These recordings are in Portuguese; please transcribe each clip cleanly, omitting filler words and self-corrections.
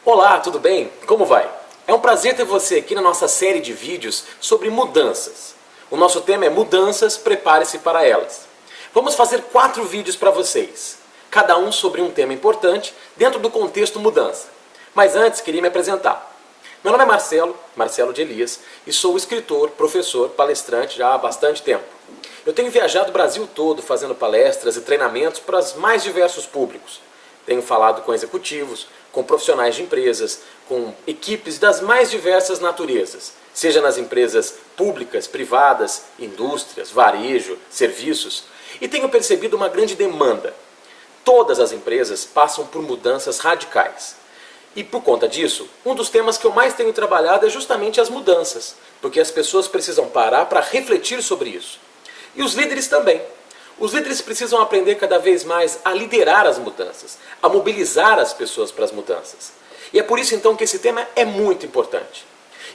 Olá, tudo bem? Como vai? É um prazer ter você aqui na nossa série de vídeos sobre mudanças. O nosso tema é mudanças, prepare-se para elas. Vamos fazer 4 vídeos para vocês, cada um sobre um tema importante dentro do contexto mudança. Mas antes, queria me apresentar. Meu nome é Marcelo de Elias, e sou escritor, professor, palestrante já há bastante tempo. Eu tenho viajado o Brasil todo fazendo palestras e treinamentos para os mais diversos públicos. Tenho falado com executivos, com profissionais de empresas, com equipes das mais diversas naturezas, seja nas empresas públicas, privadas, indústrias, varejo, serviços, e tenho percebido uma grande demanda. Todas as empresas passam por mudanças radicais. E por conta disso, um dos temas que eu mais tenho trabalhado é justamente as mudanças, porque as pessoas precisam parar para refletir sobre isso. E os líderes também. Os líderes precisam aprender cada vez mais a liderar as mudanças, a mobilizar as pessoas para as mudanças. E é por isso então que esse tema é muito importante.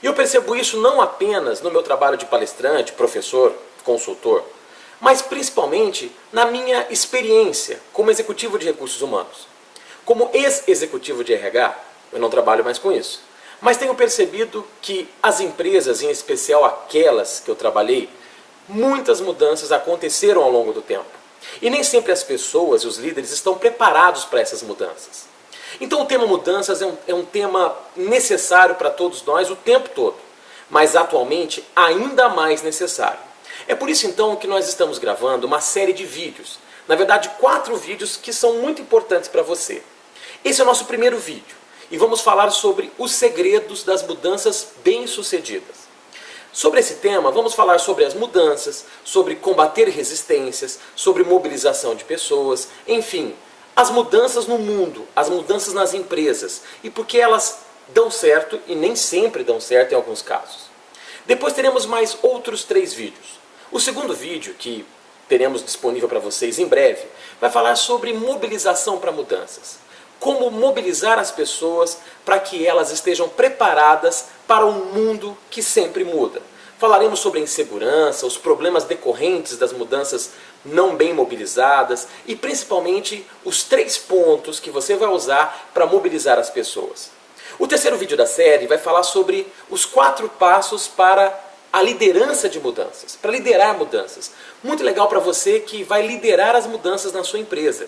E eu percebo isso não apenas no meu trabalho de palestrante, professor, consultor, mas principalmente na minha experiência como executivo de recursos humanos. Como ex-executivo de RH, eu não trabalho mais com isso, mas tenho percebido que as empresas, em especial aquelas que eu trabalhei, muitas mudanças aconteceram ao longo do tempo. E nem sempre as pessoas e os líderes estão preparados para essas mudanças. Então o tema mudanças é um tema necessário para todos nós o tempo todo, mas atualmente ainda mais necessário. É por isso então que nós estamos gravando uma série de vídeos, na verdade 4 vídeos que são muito importantes para você. Esse é o nosso primeiro vídeo e vamos falar sobre os segredos das mudanças bem-sucedidas. Sobre esse tema, vamos falar sobre as mudanças, sobre combater resistências, sobre mobilização de pessoas, enfim, as mudanças no mundo, as mudanças nas empresas e por que elas dão certo e nem sempre dão certo em alguns casos. Depois teremos mais outros 3 vídeos. O segundo vídeo, que teremos disponível para vocês em breve, vai falar sobre mobilização para mudanças. Como mobilizar as pessoas para que elas estejam preparadas para um mundo que sempre muda. Falaremos sobre a insegurança, os problemas decorrentes das mudanças não bem mobilizadas e principalmente os 3 pontos que você vai usar para mobilizar as pessoas. O terceiro vídeo da série vai falar sobre os 4 passos para a liderança de mudanças, para liderar mudanças. Muito legal para você que vai liderar as mudanças na sua empresa.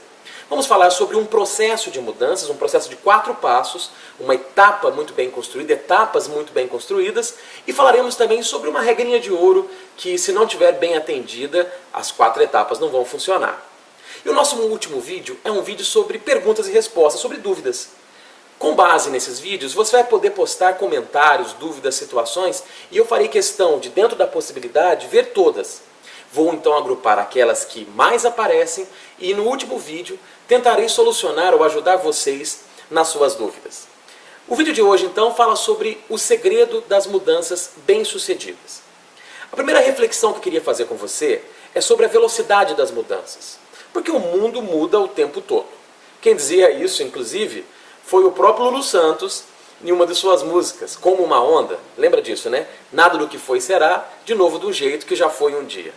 Vamos falar sobre um processo de mudanças, um processo de 4 passos, uma etapa muito bem construída, etapas muito bem construídas, e falaremos também sobre uma regrinha de ouro que, se não estiver bem atendida, as 4 etapas não vão funcionar. E o nosso último vídeo é um vídeo sobre perguntas e respostas, sobre dúvidas. Com base nesses vídeos, você vai poder postar comentários, dúvidas, situações, e eu farei questão de, dentro da possibilidade, ver todas. Vou então agrupar aquelas que mais aparecem e no último vídeo tentarei solucionar ou ajudar vocês nas suas dúvidas. O vídeo de hoje então fala sobre o segredo das mudanças bem-sucedidas. A primeira reflexão que eu queria fazer com você é sobre a velocidade das mudanças. Porque o mundo muda o tempo todo. Quem dizia isso, inclusive, foi o próprio Lulu Santos em uma de suas músicas, Como uma Onda. Lembra disso, né? Nada do que foi será, de novo do jeito que já foi um dia.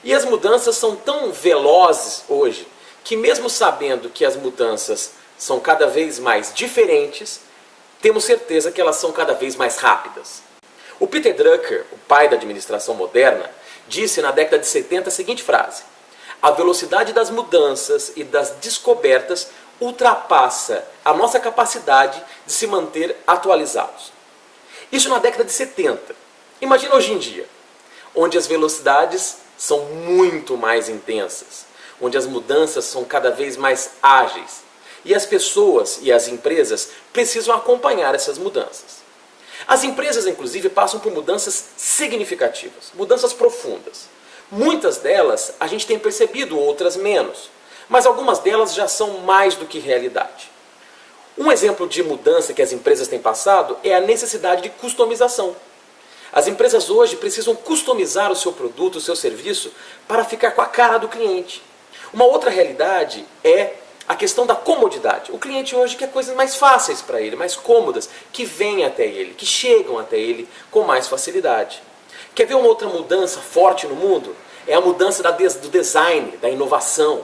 E as mudanças são tão velozes hoje, que mesmo sabendo que as mudanças são cada vez mais diferentes, temos certeza que elas são cada vez mais rápidas. O Peter Drucker, o pai da administração moderna, disse na década de 70 a seguinte frase: a velocidade das mudanças e das descobertas ultrapassa a nossa capacidade de se manter atualizados. Isso na década de 70. Imagina hoje em dia, onde as velocidades são muito mais intensas, onde as mudanças são cada vez mais ágeis e as pessoas e as empresas precisam acompanhar essas mudanças. As empresas, inclusive, passam por mudanças significativas, mudanças profundas. Muitas delas a gente tem percebido, outras menos, mas algumas delas já são mais do que realidade. Um exemplo de mudança que as empresas têm passado é a necessidade de customização. As empresas hoje precisam customizar o seu produto, o seu serviço, para ficar com a cara do cliente. Uma outra realidade é a questão da comodidade. O cliente hoje quer coisas mais fáceis para ele, mais cômodas, que vêm até ele, que chegam até ele com mais facilidade. Quer ver uma outra mudança forte no mundo? É a mudança do design, da inovação.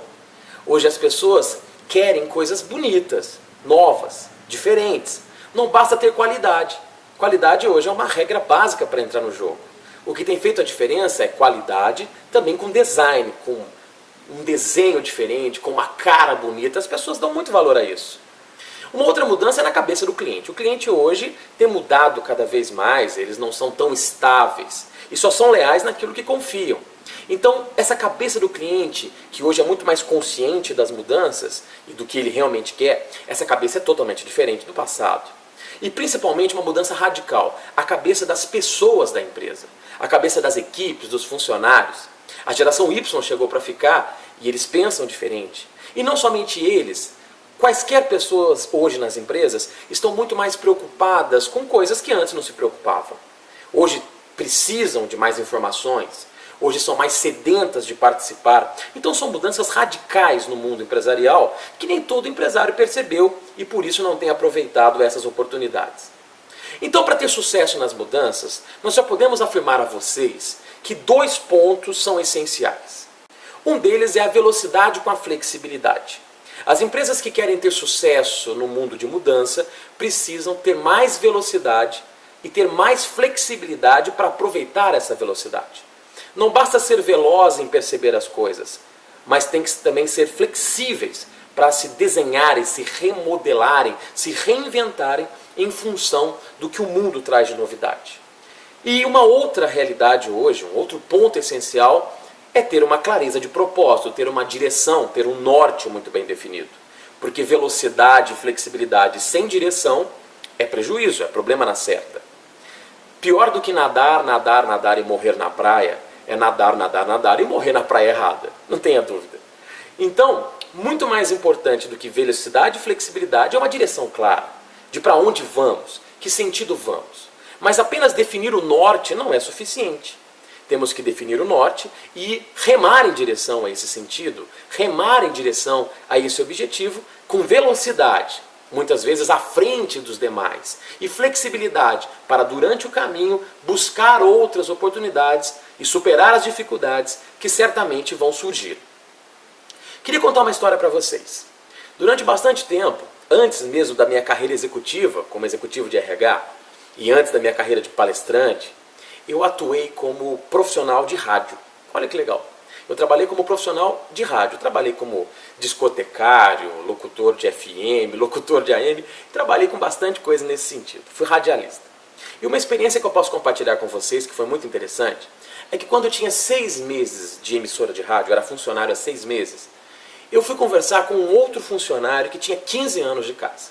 Hoje as pessoas querem coisas bonitas, novas, diferentes. Não basta ter qualidade. Qualidade hoje é uma regra básica para entrar no jogo. O que tem feito a diferença é qualidade, também com design, com um desenho diferente, com uma cara bonita. As pessoas dão muito valor a isso. Uma outra mudança é na cabeça do cliente. O cliente hoje tem mudado cada vez mais, eles não são tão estáveis e só são leais naquilo que confiam. Então, essa cabeça do cliente, que hoje é muito mais consciente das mudanças e do que ele realmente quer, essa cabeça é totalmente diferente do passado. E principalmente uma mudança radical, a cabeça das pessoas da empresa, a cabeça das equipes, dos funcionários. A geração Y chegou para ficar e eles pensam diferente. E não somente eles, quaisquer pessoas hoje nas empresas estão muito mais preocupadas com coisas que antes não se preocupavam. Hoje precisam de mais informações, hoje são mais sedentas de participar. Então são mudanças radicais no mundo empresarial que nem todo empresário percebeu e por isso não tem aproveitado essas oportunidades. Então, para ter sucesso nas mudanças, nós já podemos afirmar a vocês que 2 pontos são essenciais. Um deles é a velocidade com a flexibilidade. As empresas que querem ter sucesso no mundo de mudança precisam ter mais velocidade e ter mais flexibilidade para aproveitar essa velocidade. Não basta ser veloz em perceber as coisas, mas tem que também ser flexíveis para se desenharem, se remodelarem, se reinventarem em função do que o mundo traz de novidade. E uma outra realidade hoje, um outro ponto essencial, é ter uma clareza de propósito, ter uma direção, ter um norte muito bem definido. Porque velocidade e flexibilidade sem direção é prejuízo, é problema na certa. Pior do que nadar, nadar, nadar e morrer na praia é nadar, nadar, nadar e morrer na praia errada, não tenha dúvida. Então, muito mais importante do que velocidade e flexibilidade é uma direção clara, de para onde vamos, que sentido vamos. Mas apenas definir o norte não é suficiente. Temos que definir o norte e remar em direção a esse sentido, remar em direção a esse objetivo com velocidade, muitas vezes à frente dos demais, e flexibilidade para, durante o caminho, buscar outras oportunidades e superar as dificuldades que certamente vão surgir. Queria contar uma história para vocês. Durante bastante tempo, antes mesmo da minha carreira executiva, como executivo de RH, e antes da minha carreira de palestrante, eu atuei como profissional de rádio. Olha que legal. Eu trabalhei como profissional de rádio, trabalhei como discotecário, locutor de FM, locutor de AM, trabalhei com bastante coisa nesse sentido. Fui radialista. E uma experiência que eu posso compartilhar com vocês, que foi muito interessante, é que quando eu tinha 6 meses de emissora de rádio, eu era funcionário há 6 meses, eu fui conversar com um outro funcionário que tinha 15 anos de casa.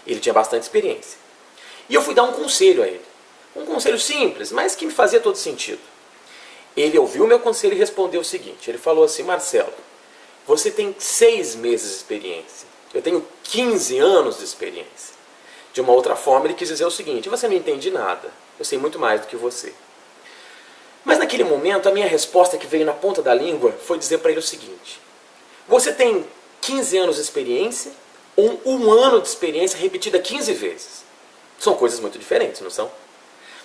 Ele tinha bastante experiência. E eu fui dar um conselho a ele. Um conselho simples, mas que me fazia todo sentido. Ele ouviu o meu conselho e respondeu o seguinte. Ele falou assim: Marcelo, você tem 6 meses de experiência. Eu tenho 15 anos de experiência. De uma outra forma, ele quis dizer o seguinte: você não entende nada. Eu sei muito mais do que você. Mas naquele momento, a minha resposta que veio na ponta da língua foi dizer para ele o seguinte: você tem 15 anos de experiência ou 1 ano de experiência repetida 15 vezes? São coisas muito diferentes, não são?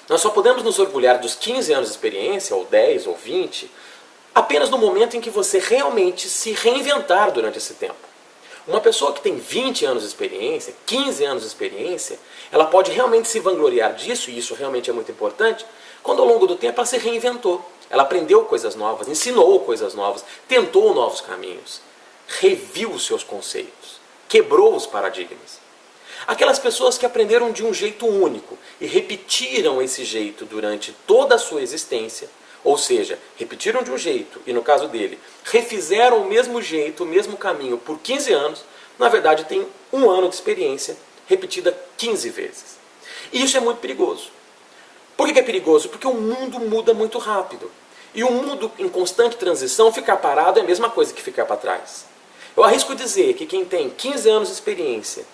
Nós só podemos nos orgulhar dos 15 anos de experiência, ou 10, ou 20, apenas no momento em que você realmente se reinventar durante esse tempo. Uma pessoa que tem 20 anos de experiência, 15 anos de experiência, ela pode realmente se vangloriar disso, e isso realmente é muito importante, quando ao longo do tempo ela se reinventou. Ela aprendeu coisas novas, ensinou coisas novas, tentou novos caminhos, reviu os seus conceitos, quebrou os paradigmas. Aquelas pessoas que aprenderam de um jeito único e repetiram esse jeito durante toda a sua existência, ou seja, repetiram de um jeito e, no caso dele, refizeram o mesmo jeito, o mesmo caminho por 15 anos, na verdade tem 1 ano de experiência repetida 15 vezes. E isso é muito perigoso. Por que é perigoso? Porque o mundo muda muito rápido. E um mundo em constante transição, ficar parado é a mesma coisa que ficar para trás. Eu arrisco dizer que quem tem 15 anos de experiência,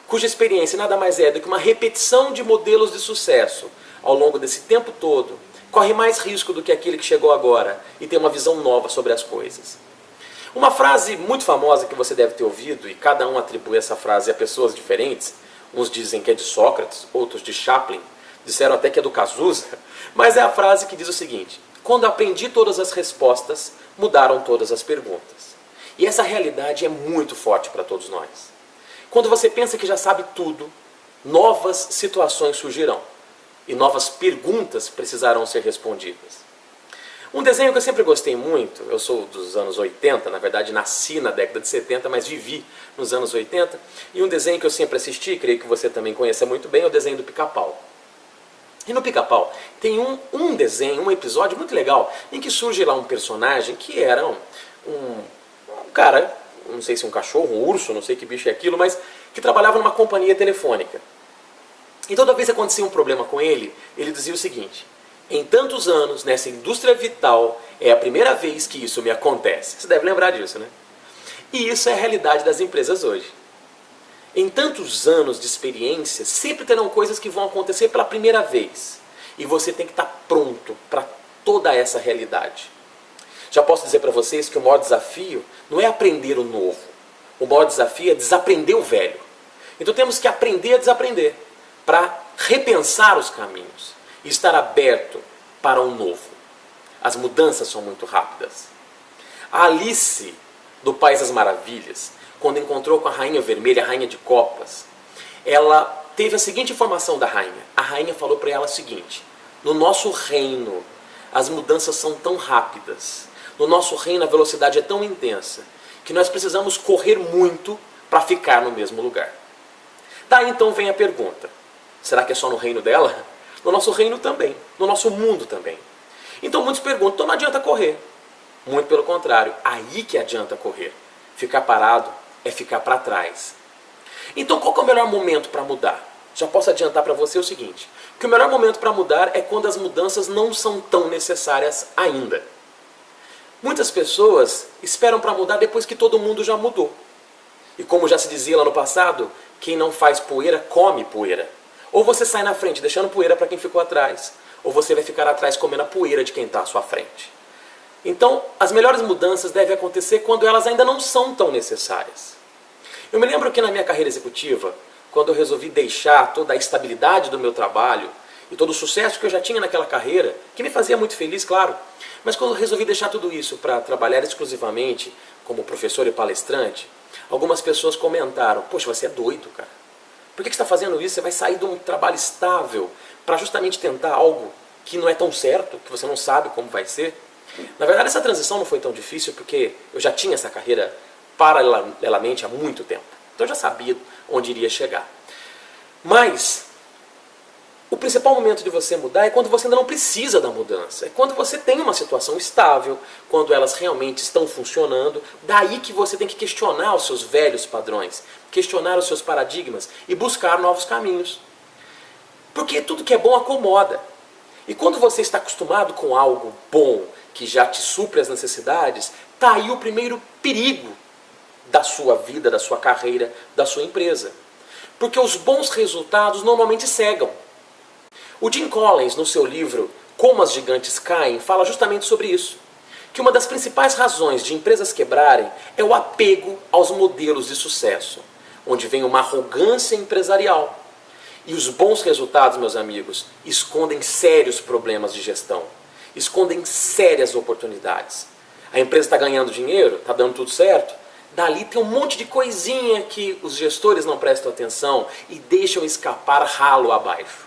cuja experiência nada mais é do que uma repetição de modelos de sucesso ao longo desse tempo todo, corre mais risco do que aquele que chegou agora e tem uma visão nova sobre as coisas. Uma frase muito famosa que você deve ter ouvido, e cada um atribui essa frase a pessoas diferentes, uns dizem que é de Sócrates, outros de Chaplin, disseram até que é do Cazuza, mas é a frase que diz o seguinte: quando aprendi todas as respostas, mudaram todas as perguntas. E essa realidade é muito forte para todos nós. Quando você pensa que já sabe tudo, novas situações surgirão e novas perguntas precisarão ser respondidas. Um desenho que eu sempre gostei muito, eu sou dos anos 80, na verdade nasci na década de 70, mas vivi nos anos 80, e um desenho que eu sempre assisti, creio que você também conheça muito bem, é o desenho do Pica-Pau. E no Pica-Pau tem um desenho, um episódio muito legal, em que surge lá um personagem que era um cara, não sei se um cachorro, um urso, não sei que bicho é aquilo, mas que trabalhava numa companhia telefônica. E toda vez que acontecia um problema com ele, ele dizia o seguinte: em tantos anos, nessa indústria vital, é a primeira vez que isso me acontece. Você deve lembrar disso, né? E isso é a realidade das empresas hoje. Em tantos anos de experiência, sempre terão coisas que vão acontecer pela primeira vez. E você tem que estar pronto para toda essa realidade. Já posso dizer para vocês que o maior desafio não é aprender o novo. O maior desafio é desaprender o velho. Então temos que aprender a desaprender, para repensar os caminhos e estar aberto para o novo. As mudanças são muito rápidas. A Alice, do País das Maravilhas, quando encontrou com a Rainha Vermelha, a Rainha de Copas, ela teve a seguinte informação da rainha. A rainha falou para ela o seguinte: no nosso reino, as mudanças são tão rápidas. No nosso reino, a velocidade é tão intensa que nós precisamos correr muito para ficar no mesmo lugar. Daí então vem a pergunta: será que é só no reino dela? No nosso reino também, no nosso mundo também. Então muitos perguntam: então não adianta correr. Muito pelo contrário, aí que adianta correr. Ficar parado é ficar para trás. Então qual que é o melhor momento para mudar? Já posso adiantar para você o seguinte: que o melhor momento para mudar é quando as mudanças não são tão necessárias ainda. Muitas pessoas esperam para mudar depois que todo mundo já mudou. E como já se dizia lá no passado, quem não faz poeira, come poeira. Ou você sai na frente deixando poeira para quem ficou atrás, ou você vai ficar atrás comendo a poeira de quem está à sua frente. Então, as melhores mudanças devem acontecer quando elas ainda não são tão necessárias. Eu me lembro que na minha carreira executiva, quando eu resolvi deixar toda a estabilidade do meu trabalho e todo o sucesso que eu já tinha naquela carreira, que me fazia muito feliz, claro, mas quando eu resolvi deixar tudo isso para trabalhar exclusivamente como professor e palestrante, algumas pessoas comentaram: poxa, você é doido, cara. Por que você está fazendo isso? Você vai sair de um trabalho estável para justamente tentar algo que não é tão certo, que você não sabe como vai ser. Na verdade, essa transição não foi tão difícil porque eu já tinha essa carreira paralelamente há muito tempo. Então eu já sabia onde iria chegar. Mas o principal momento de você mudar é quando você ainda não precisa da mudança. É quando você tem uma situação estável, quando elas realmente estão funcionando. Daí que você tem que questionar os seus velhos padrões, questionar os seus paradigmas e buscar novos caminhos. Porque tudo que é bom acomoda. E quando você está acostumado com algo bom, que já te supre as necessidades, está aí o primeiro perigo da sua vida, da sua carreira, da sua empresa. Porque os bons resultados normalmente cegam. O Jim Collins, no seu livro Como as Gigantes Caem, fala justamente sobre isso. Que uma das principais razões de empresas quebrarem é o apego aos modelos de sucesso, onde vem uma arrogância empresarial. E os bons resultados, meus amigos, escondem sérios problemas de gestão, escondem sérias oportunidades. A empresa está ganhando dinheiro, está dando tudo certo, dali tem um monte de coisinha que os gestores não prestam atenção e deixam escapar ralo abaixo.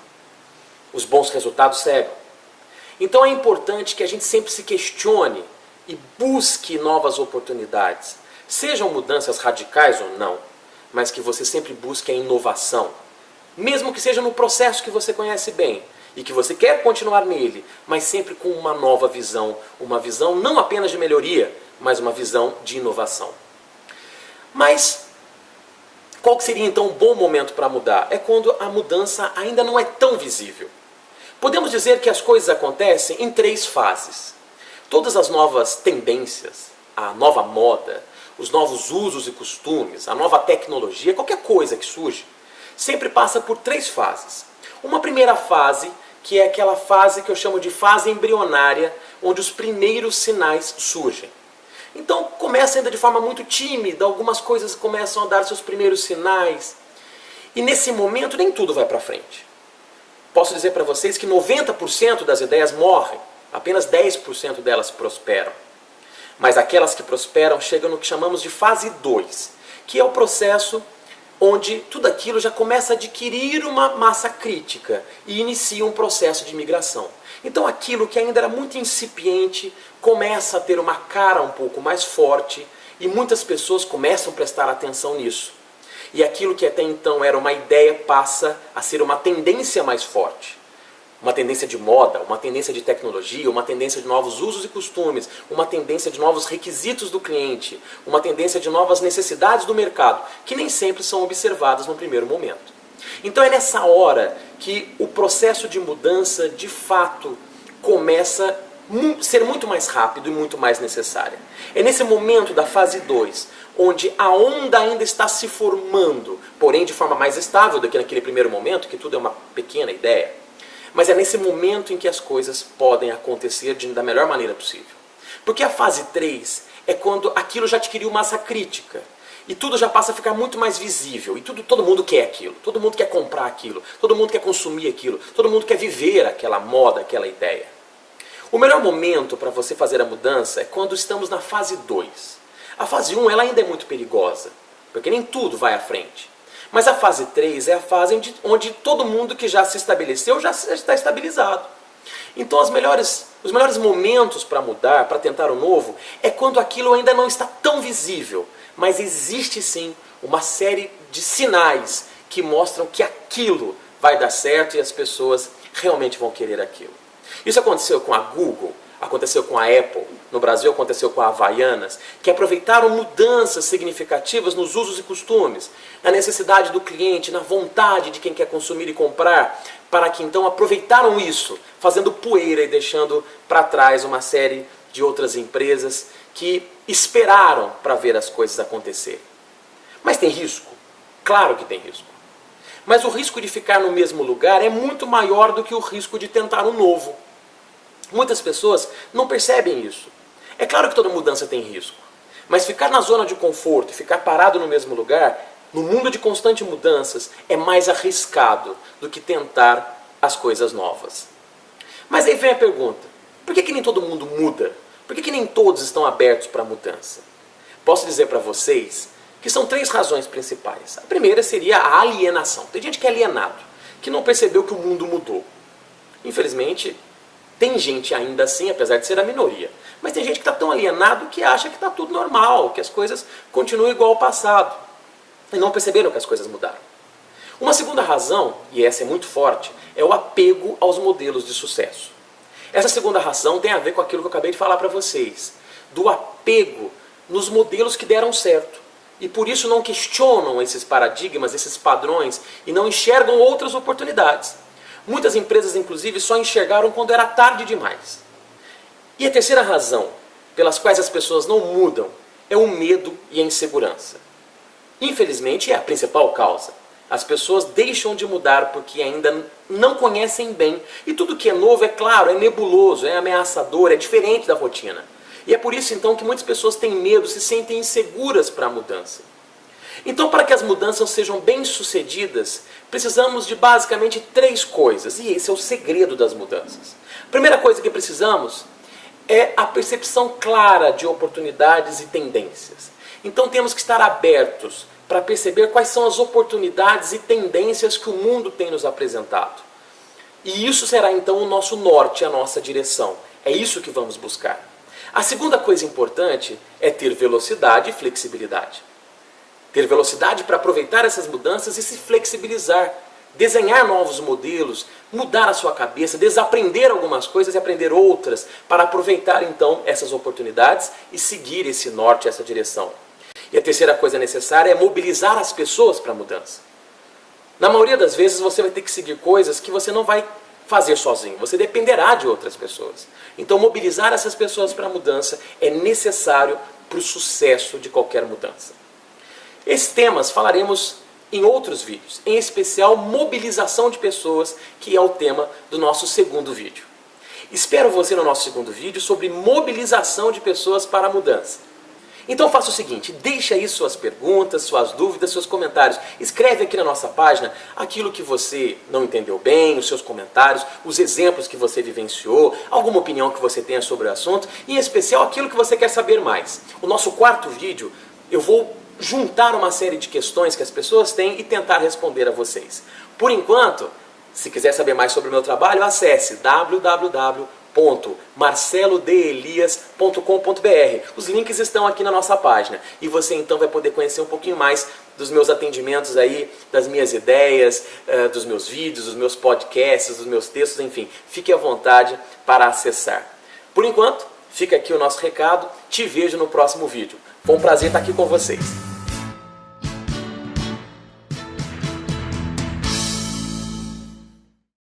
Os bons resultados cegam. Então é importante que a gente sempre se questione e busque novas oportunidades. Sejam mudanças radicais ou não, mas que você sempre busque a inovação. Mesmo que seja no processo que você conhece bem e que você quer continuar nele, mas sempre com uma nova visão. Uma visão não apenas de melhoria, mas uma visão de inovação. Mas qual seria então um bom momento para mudar? É quando a mudança ainda não é tão visível. Podemos dizer que as coisas acontecem em 3 fases. Todas as novas tendências, a nova moda, os novos usos e costumes, a nova tecnologia, qualquer coisa que surge, sempre passa por 3 fases. Uma primeira fase, que é aquela fase que eu chamo de fase embrionária, onde os primeiros sinais surgem. Então começa ainda de forma muito tímida, algumas coisas começam a dar seus primeiros sinais. E nesse momento nem tudo vai para frente. Posso dizer para vocês que 90% das ideias morrem, apenas 10% delas prosperam. Mas aquelas que prosperam chegam no que chamamos de fase 2, que é o processo onde tudo aquilo já começa a adquirir uma massa crítica e inicia um processo de migração. Então aquilo que ainda era muito incipiente começa a ter uma cara um pouco mais forte e muitas pessoas começam a prestar atenção nisso. E aquilo que até então era uma ideia passa a ser uma tendência mais forte. Uma tendência de moda, uma tendência de tecnologia, uma tendência de novos usos e costumes, uma tendência de novos requisitos do cliente, uma tendência de novas necessidades do mercado, que nem sempre são observadas no primeiro momento. Então é nessa hora que o processo de mudança, de fato, começa a ser muito mais rápido e muito mais necessário. É nesse momento da fase 2, onde a onda ainda está se formando, porém de forma mais estável do que naquele primeiro momento, que tudo é uma pequena ideia. Mas é nesse momento em que as coisas podem acontecer da melhor maneira possível. Porque a fase 3 é quando aquilo já adquiriu massa crítica. E tudo já passa a ficar muito mais visível. E todo mundo quer aquilo. Todo mundo quer comprar aquilo. Todo mundo quer consumir aquilo. Todo mundo quer viver aquela moda, aquela ideia. O melhor momento para você fazer a mudança é quando estamos na fase 2. A fase 1 ela ainda é muito perigosa. Porque nem tudo vai à frente. Mas a fase 3 é a fase onde todo mundo que já se estabeleceu já está estabilizado. Então os melhores momentos para mudar, para tentar o novo, é quando aquilo ainda não está tão visível. Mas existe sim uma série de sinais que mostram que aquilo vai dar certo e as pessoas realmente vão querer aquilo. Isso aconteceu com a Google, aconteceu com a Apple, no Brasil aconteceu com a Havaianas, que aproveitaram mudanças significativas nos usos e costumes, na necessidade do cliente, na vontade de quem quer consumir e comprar, para que então aproveitaram isso, fazendo poeira e deixando para trás uma série de outras empresas que esperaram para ver as coisas acontecerem. Mas tem risco? Claro que tem risco. Mas o risco de ficar no mesmo lugar é muito maior do que o risco de tentar um novo. Muitas pessoas não percebem isso. É claro que toda mudança tem risco, mas ficar na zona de conforto e ficar parado no mesmo lugar, no mundo de constantes mudanças, é mais arriscado do que tentar as coisas novas. Mas aí vem a pergunta, por que nem todo mundo muda? Por que nem todos estão abertos para a mudança? Posso dizer para vocês que são 3 razões principais. A primeira seria a alienação. Tem gente que é alienado, que não percebeu que o mundo mudou. Infelizmente, tem gente ainda assim, apesar de ser a minoria, mas tem gente que está tão alienado que acha que está tudo normal, que as coisas continuam igual ao passado. E não perceberam que as coisas mudaram. Uma segunda razão, e essa é muito forte, é o apego aos modelos de sucesso. Essa segunda razão tem a ver com aquilo que eu acabei de falar para vocês, do apego nos modelos que deram certo. E por isso não questionam esses paradigmas, esses padrões, e não enxergam outras oportunidades. Muitas empresas, inclusive, só enxergaram quando era tarde demais. E a terceira razão pelas quais as pessoas não mudam é o medo e a insegurança. Infelizmente, é a principal causa. As pessoas deixam de mudar porque ainda não conhecem bem. E tudo que é novo, é claro, é nebuloso, é ameaçador, é diferente da rotina. E é por isso, então, que muitas pessoas têm medo, se sentem inseguras para a mudança. Então, para que as mudanças sejam bem-sucedidas, precisamos de basicamente 3 coisas. E esse é o segredo das mudanças. A primeira coisa que precisamos é a percepção clara de oportunidades e tendências. Então, temos que estar abertos para perceber quais são as oportunidades e tendências que o mundo tem nos apresentado. E isso será, então, o nosso norte, a nossa direção. É isso que vamos buscar. A segunda coisa importante é ter velocidade e flexibilidade. Ter velocidade para aproveitar essas mudanças e se flexibilizar. Desenhar novos modelos, mudar a sua cabeça, desaprender algumas coisas e aprender outras para aproveitar então essas oportunidades e seguir esse norte, essa direção. E a terceira coisa necessária é mobilizar as pessoas para a mudança. Na maioria das vezes você vai ter que seguir coisas que você não vai fazer sozinho, você dependerá de outras pessoas. Então mobilizar essas pessoas para a mudança é necessário para o sucesso de qualquer mudança. Esses temas falaremos em outros vídeos, em especial mobilização de pessoas, que é o tema do nosso segundo vídeo. Espero você no nosso segundo vídeo sobre mobilização de pessoas para a mudança. Então faça o seguinte, deixe aí suas perguntas, suas dúvidas, seus comentários. Escreve aqui na nossa página aquilo que você não entendeu bem, os seus comentários, os exemplos que você vivenciou, alguma opinião que você tenha sobre o assunto, e em especial aquilo que você quer saber mais. O nosso quarto vídeo, eu vou juntar uma série de questões que as pessoas têm e tentar responder a vocês. Por enquanto, se quiser saber mais sobre o meu trabalho, acesse www.marcelodelias.com.br. Os links estão aqui na nossa página e você então vai poder conhecer um pouquinho mais dos meus atendimentos aí, das minhas ideias, dos meus vídeos, dos meus podcasts, dos meus textos, enfim. Fique à vontade para acessar. Por enquanto, fica aqui o nosso recado. Te vejo no próximo vídeo. Foi um prazer estar aqui com vocês.